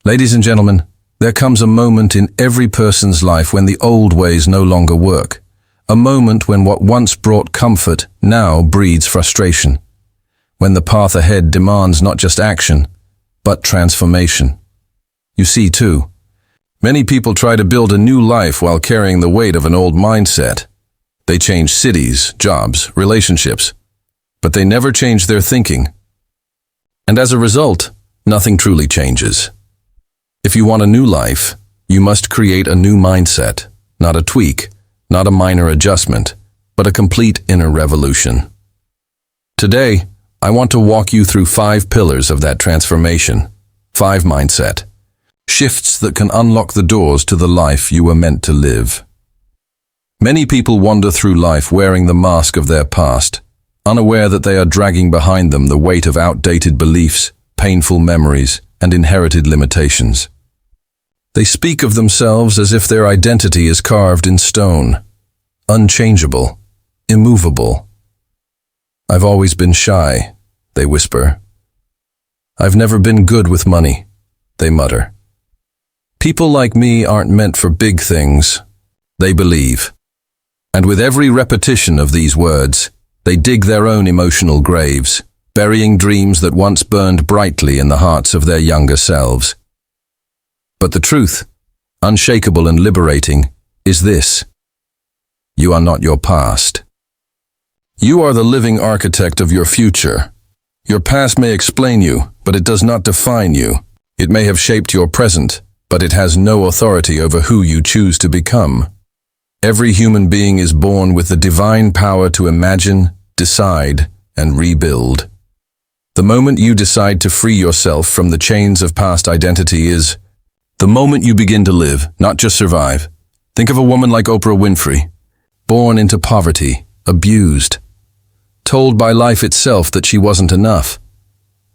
Ladies and gentlemen, there comes a moment in every person's life when the old ways no longer work. A moment when what once brought comfort now breeds frustration. When the path ahead demands not just action, but transformation. You see, too, many people try to build a new life while carrying the weight of an old mindset. They change cities, jobs, relationships, but they never change their thinking. And as a result, nothing truly changes. If you want a new life, you must create a new mindset, not a tweak, not a minor adjustment, but a complete inner revolution. Today, I want to walk you through 5 pillars of that transformation, 5 mindset shifts that can unlock the doors to the life you were meant to live. Many people wander through life wearing the mask of their past, unaware that they are dragging behind them the weight of outdated beliefs, painful memories, and inherited limitations. They speak of themselves as if their identity is carved in stone, unchangeable, immovable. "I've always been shy," they whisper. "I've never been good with money," they mutter. "People like me aren't meant for big things," they believe. And with every repetition of these words, they dig their own emotional graves, burying dreams that once burned brightly in the hearts of their younger selves. But the truth, unshakable and liberating, is this: you are not your past. You are the living architect of your future. Your past may explain you, but it does not define you. It may have shaped your present, but it has no authority over who you choose to become. Every human being is born with the divine power to imagine, decide, and rebuild. The moment you decide to free yourself from the chains of past identity is the moment you begin to live, not just survive. Think of a woman like Oprah Winfrey, born into poverty, abused, told by life itself that she wasn't enough.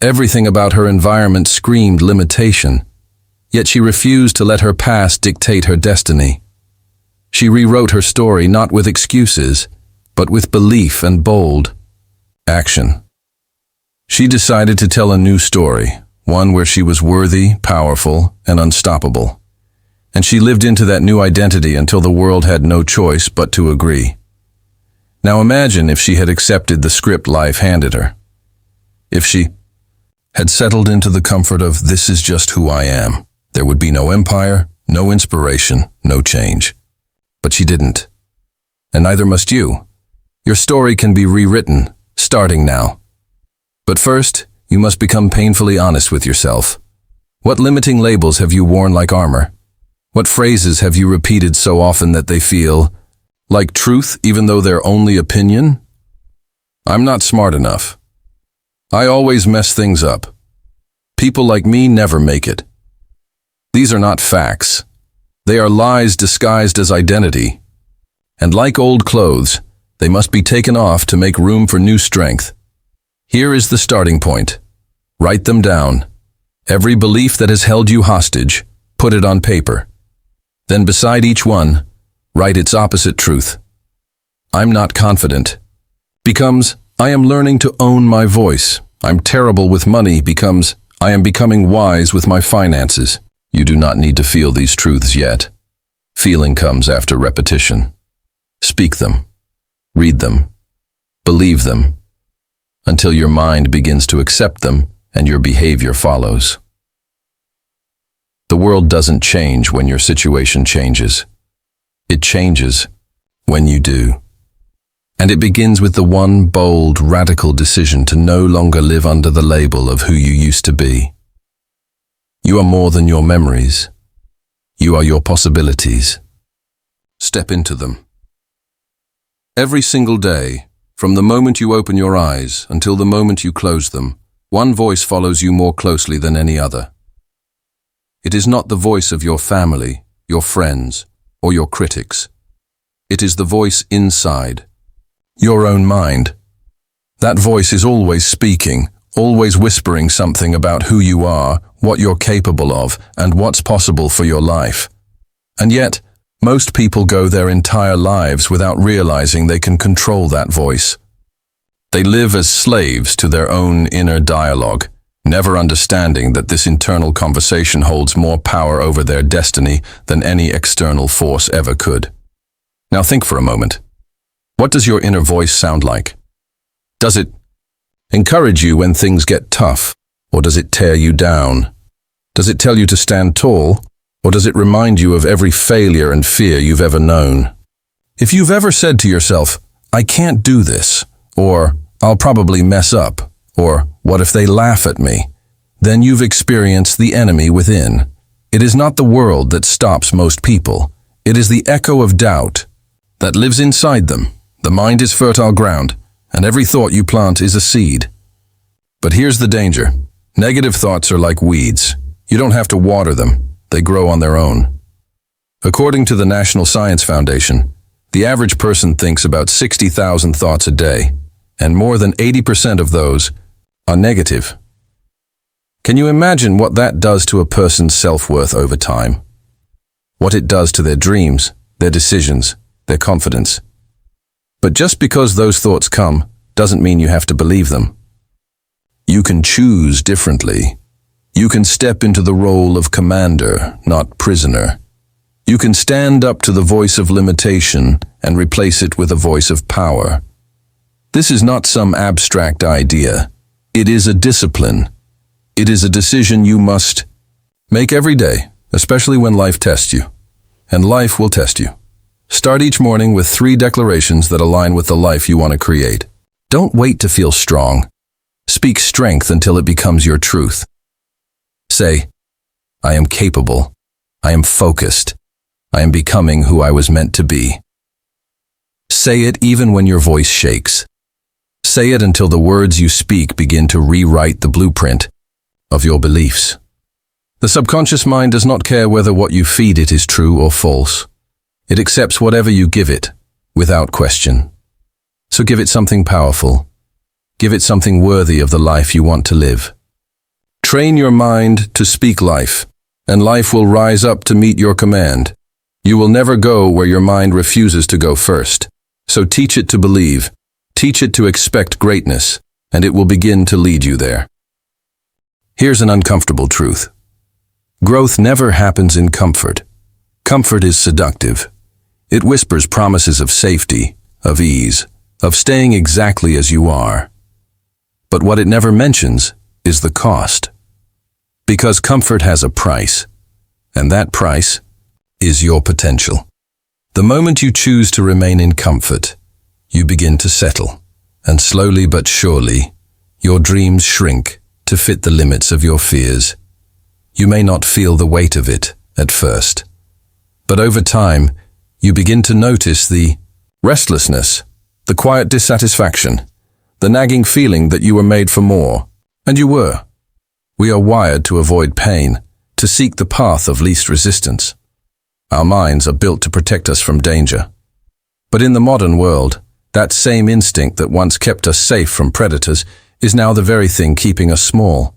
Everything about her environment screamed limitation, yet she refused to let her past dictate her destiny. She rewrote her story not with excuses, but with belief and bold action. She decided to tell a new story, one where she was worthy, powerful, and unstoppable. And she lived into that new identity until the world had no choice but to agree. Now imagine if she had accepted the script life handed her. If she had settled into the comfort of "this is just who I am." There would be no empire, no inspiration, no change. But she didn't. And neither must you. Your story can be rewritten, starting now. But first, you must become painfully honest with yourself. What limiting labels have you worn like armor? What phrases have you repeated so often that they feel like truth even though they're only opinion? "I'm not smart enough. I always mess things up. People like me never make it." These are not facts. They are lies disguised as identity. And like old clothes, they must be taken off to make room for new strength. Here is the starting point. Write them down. Every belief that has held you hostage, put it on paper. Then beside each one, write its opposite truth. "I'm not confident" becomes "I am learning to own my voice." "I'm terrible with money" becomes "I am becoming wise with my finances." You do not need to feel these truths yet. Feeling comes after repetition. Speak them, read them, believe them, until your mind begins to accept them and your behavior follows. The world doesn't change when your situation changes. It changes when you do. And it begins with the one bold, radical decision to no longer live under the label of who you used to be. You are more than your memories. You are your possibilities. Step into them. Every single day, from the moment you open your eyes until the moment you close them, one voice follows you more closely than any other. It is not the voice of your family, your friends, or your critics. It is the voice inside, your own mind. That voice is always speaking, always whispering something about who you are, what you're capable of, and what's possible for your life. And yet, most people go their entire lives without realizing they can control that voice. They live as slaves to their own inner dialogue, never understanding that this internal conversation holds more power over their destiny than any external force ever could. Now think for a moment. What does your inner voice sound like? Does it encourage you when things get tough, or does it tear you down? Does it tell you to stand tall, or does it remind you of every failure and fear you've ever known? If you've ever said to yourself, "I can't do this," or "I'll probably mess up," or "What if they laugh at me?" then you've experienced the enemy within. It is not the world that stops most people. It is the echo of doubt that lives inside them. The mind is fertile ground, and every thought you plant is a seed. But here's the danger. Negative thoughts are like weeds. You don't have to water them. They grow on their own. According to the National Science Foundation, the average person thinks about 60,000 thoughts a day, and more than 80% of those are negative. Can you imagine what that does to a person's self-worth over time? What it does to their dreams, their decisions, their confidence? But just because those thoughts come doesn't mean you have to believe them. You can choose differently. You can step into the role of commander, not prisoner. You can stand up to the voice of limitation and replace it with a voice of power. This is not some abstract idea. It is a discipline. It is a decision you must make every day, especially when life tests you. And life will test you. Start each morning with 3 declarations that align with the life you want to create. Don't wait to feel strong. Speak strength until it becomes your truth. Say, "I am capable. I am focused. I am becoming who I was meant to be." Say it even when your voice shakes. Say it until the words you speak begin to rewrite the blueprint of your beliefs. The subconscious mind does not care whether what you feed it is true or false. It accepts whatever you give it, without question. So give it something powerful. Give it something worthy of the life you want to live. Train your mind to speak life, and life will rise up to meet your command. You will never go where your mind refuses to go first. So teach it to believe, teach it to expect greatness, and it will begin to lead you there. Here's an uncomfortable truth. Growth never happens in comfort. Comfort is seductive. It whispers promises of safety, of ease, of staying exactly as you are. But what it never mentions is the cost. Because comfort has a price, and that price is your potential. The moment you choose to remain in comfort, you begin to settle, and slowly but surely, your dreams shrink to fit the limits of your fears. You may not feel the weight of it at first, but over time, you begin to notice the restlessness, the quiet dissatisfaction, the nagging feeling that you were made for more, and you were. We are wired to avoid pain, to seek the path of least resistance. Our minds are built to protect us from danger. But in the modern world, that same instinct that once kept us safe from predators is now the very thing keeping us small.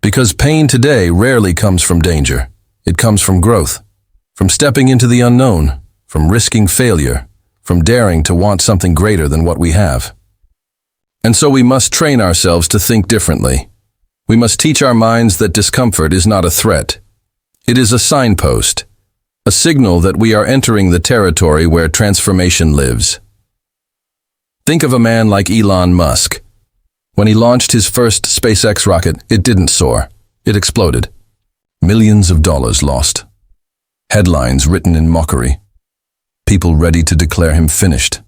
Because pain today rarely comes from danger. It comes from growth, from stepping into the unknown, from risking failure, from daring to want something greater than what we have. And so we must train ourselves to think differently. We must teach our minds that discomfort is not a threat. It is a signpost, a signal that we are entering the territory where transformation lives. Think of a man like Elon Musk. When he launched his first SpaceX rocket, it didn't soar. It exploded. Millions of dollars lost. Headlines written in mockery. People ready to declare him finished.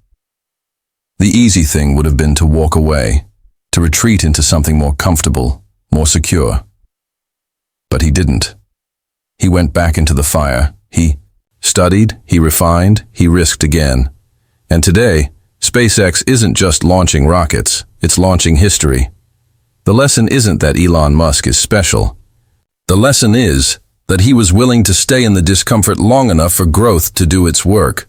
The easy thing would have been to walk away, to retreat into something more comfortable, more secure. But he didn't. He went back into the fire. He studied, he refined, he risked again. And today, SpaceX isn't just launching rockets, it's launching history. The lesson isn't that Elon Musk is special. The lesson is that he was willing to stay in the discomfort long enough for growth to do its work.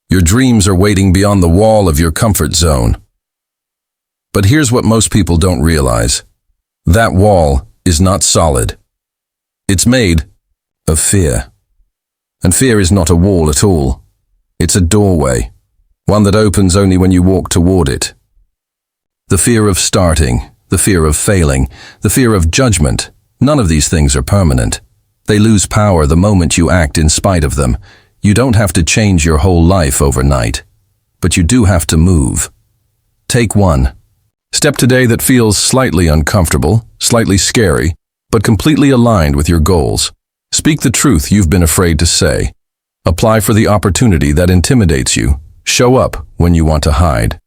Your dreams are waiting beyond the wall of your comfort zone. But here's what most people don't realize. That wall is not solid. It's made of fear. And fear is not a wall at all. It's a doorway, one that opens only when you walk toward it. The fear of starting, the fear of failing, the fear of judgment. None of these things are permanent. They lose power the moment you act in spite of them. You don't have to change your whole life overnight, but you do have to move. Take one. Step today that feels slightly uncomfortable, slightly scary, but completely aligned with your goals. Speak the truth you've been afraid to say. Apply for the opportunity that intimidates you. Show up when you want to hide.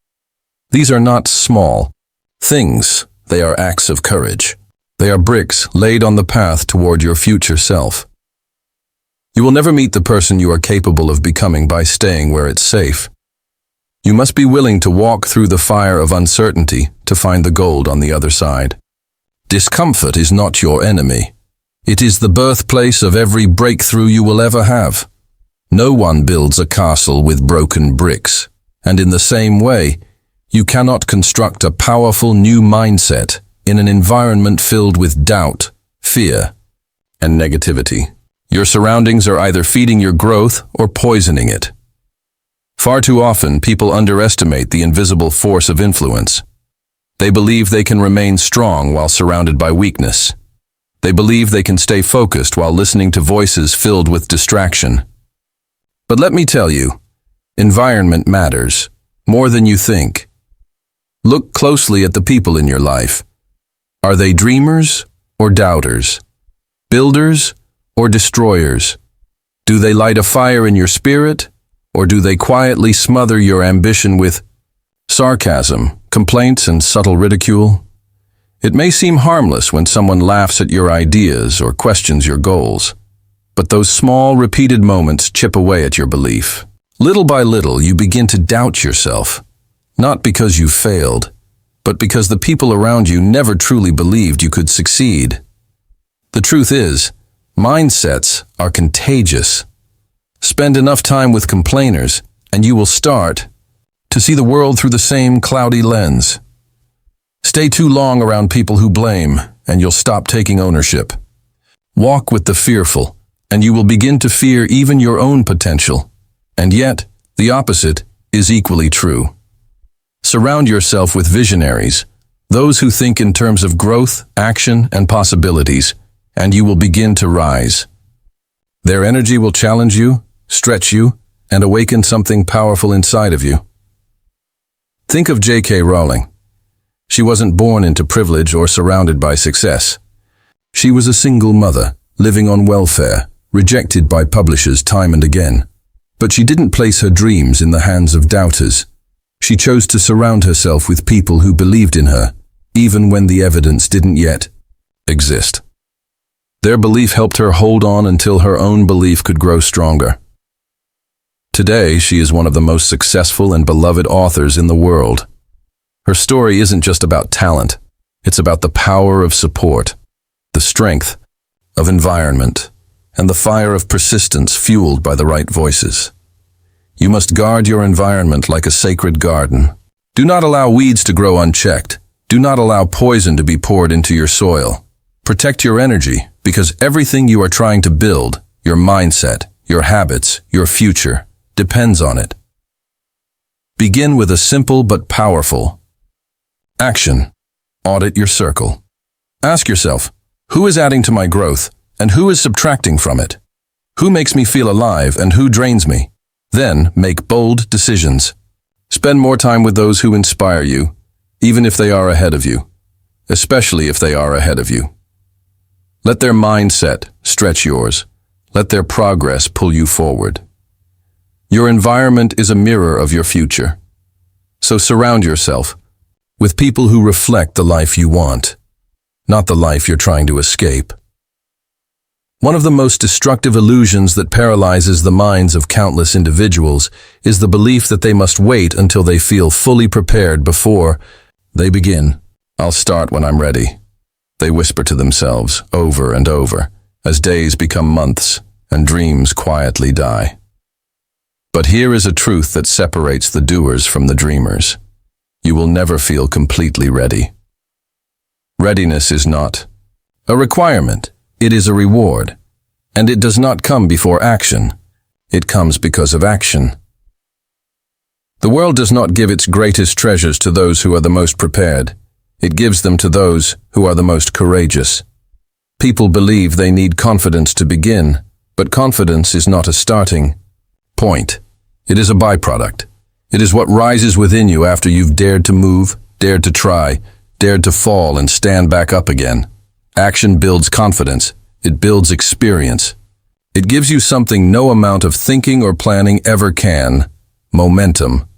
These are not small things. They are acts of courage. They are bricks laid on the path toward your future self. You will never meet the person you are capable of becoming by staying where it's safe. You must be willing to walk through the fire of uncertainty to find the gold on the other side. Discomfort is not your enemy. It is the birthplace of every breakthrough you will ever have. No one builds a castle with broken bricks, and in the same way, you cannot construct a powerful new mindset in an environment filled with doubt, fear, and negativity. Your surroundings are either feeding your growth or poisoning it. Far too often, people underestimate the invisible force of influence. They believe they can remain strong while surrounded by weakness. They believe they can stay focused while listening to voices filled with distraction. But let me tell you, environment matters more than you think. Look closely at the people in your life. Are they dreamers or doubters? Builders or destroyers? Do they light a fire in your spirit, or do they quietly smother your ambition with sarcasm, complaints, and subtle ridicule? It may seem harmless when someone laughs at your ideas or questions your goals, but those small, repeated moments chip away at your belief. Little by little, you begin to doubt yourself, not because you failed, but because the people around you never truly believed you could succeed. The truth is, mindsets are contagious. Spend enough time with complainers, and you will start to see the world through the same cloudy lens. Stay too long around people who blame, and you'll stop taking ownership. Walk with the fearful, and you will begin to fear even your own potential. And yet, the opposite is equally true. Surround yourself with visionaries, those who think in terms of growth, action, and possibilities, and you will begin to rise. Their energy will challenge you, stretch you, and awaken something powerful inside of you. Think of J.K. Rowling. She wasn't born into privilege or surrounded by success. She was a single mother, living on welfare, rejected by publishers time and again. But she didn't place her dreams in the hands of doubters. She chose to surround herself with people who believed in her, even when the evidence didn't yet exist. Their belief helped her hold on until her own belief could grow stronger. Today, she is one of the most successful and beloved authors in the world. Her story isn't just about talent. It's about the power of support, the strength of environment, and the fire of persistence fueled by the right voices. You must guard your environment like a sacred garden. Do not allow weeds to grow unchecked. Do not allow poison to be poured into your soil. Protect your energy, because everything you are trying to build, your mindset, your habits, your future, depends on it. Begin with a simple but powerful action. Audit your circle. Ask yourself, who is adding to my growth, and who is subtracting from it? Who makes me feel alive, and who drains me? Then make bold decisions. Spend more time with those who inspire you, even if they are ahead of you, especially if they are ahead of you. Let their mindset stretch yours. Let their progress pull you forward. Your environment is a mirror of your future. So surround yourself with people who reflect the life you want, not the life you're trying to escape. One of the most destructive illusions that paralyzes the minds of countless individuals is the belief that they must wait until they feel fully prepared before they begin. I'll start when I'm ready, they whisper to themselves over and over, as days become months and dreams quietly die. But here is a truth that separates the doers from the dreamers. You will never feel completely ready. Readiness is not a requirement. It is a reward, and it does not come before action. It comes because of action. The world does not give its greatest treasures to those who are the most prepared. It gives them to those who are the most courageous. People believe they need confidence to begin, but confidence is not a starting point. It is a byproduct. It is what rises within you after you've dared to move, dared to try, dared to fall and stand back up again. Action builds confidence. It builds experience. It gives you something no amount of thinking or planning ever can: momentum.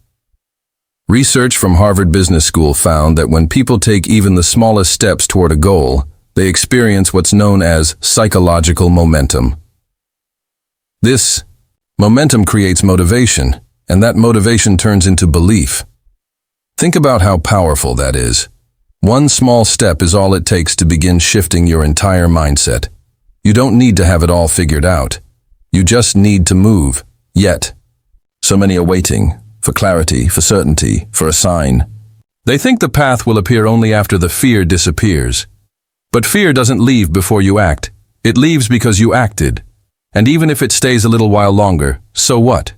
Research from Harvard Business School found that when people take even the smallest steps toward a goal, they experience what's known as psychological momentum. This momentum creates motivation, and that motivation turns into belief. Think about how powerful that is. One small step is all it takes to begin shifting your entire mindset. You don't need to have it all figured out. You just need to move. Yet, so many are waiting for clarity, for certainty, for a sign. They think the path will appear only after the fear disappears. But fear doesn't leave before you act. It leaves because you acted. And even if it stays a little while longer, so what?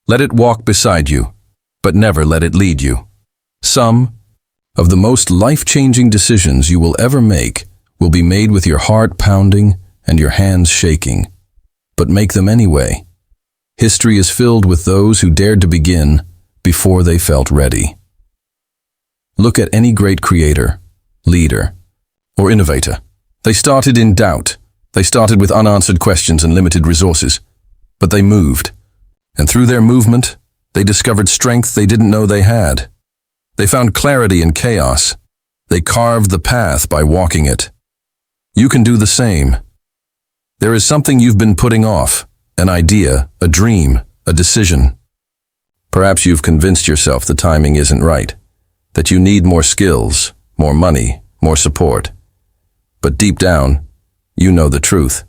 Let it walk beside you, but never let it lead you. Some of the most life-changing decisions you will ever make will be made with your heart pounding and your hands shaking. But make them anyway. History is filled with those who dared to begin before they felt ready. Look at any great creator, leader, or innovator. They started in doubt. They started with unanswered questions and limited resources. But they moved. And through their movement, they discovered strength they didn't know they had. They found clarity in chaos. They carved the path by walking it. You can do the same. There is something you've been putting off, an idea, a dream, a decision. Perhaps you've convinced yourself the timing isn't right, that you need more skills, more money, more support. But deep down, you know the truth.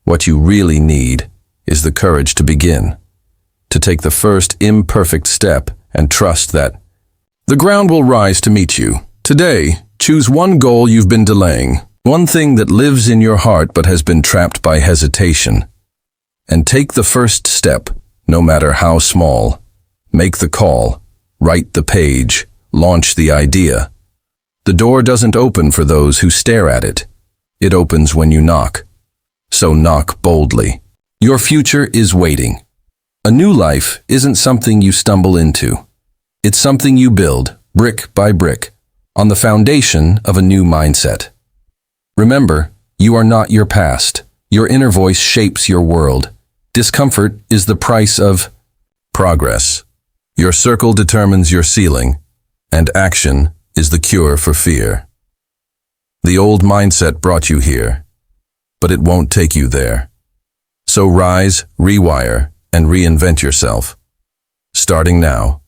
What you really need is the courage to begin, to take the first imperfect step and trust that the ground will rise to meet you. Today, choose one goal you've been delaying, one thing that lives in your heart but has been trapped by hesitation. And take the first step, no matter how small. Make the call, write the page, launch the idea. The door doesn't open for those who stare at it. It opens when you knock. So knock boldly. Your future is waiting. A new life isn't something you stumble into. It's something you build, brick by brick, on the foundation of a new mindset. Remember, you are not your past. Your inner voice shapes your world. Discomfort is the price of progress. Your circle determines your ceiling, and action is the cure for fear. The old mindset brought you here, but it won't take you there. So rise, rewire, and reinvent yourself. Starting now.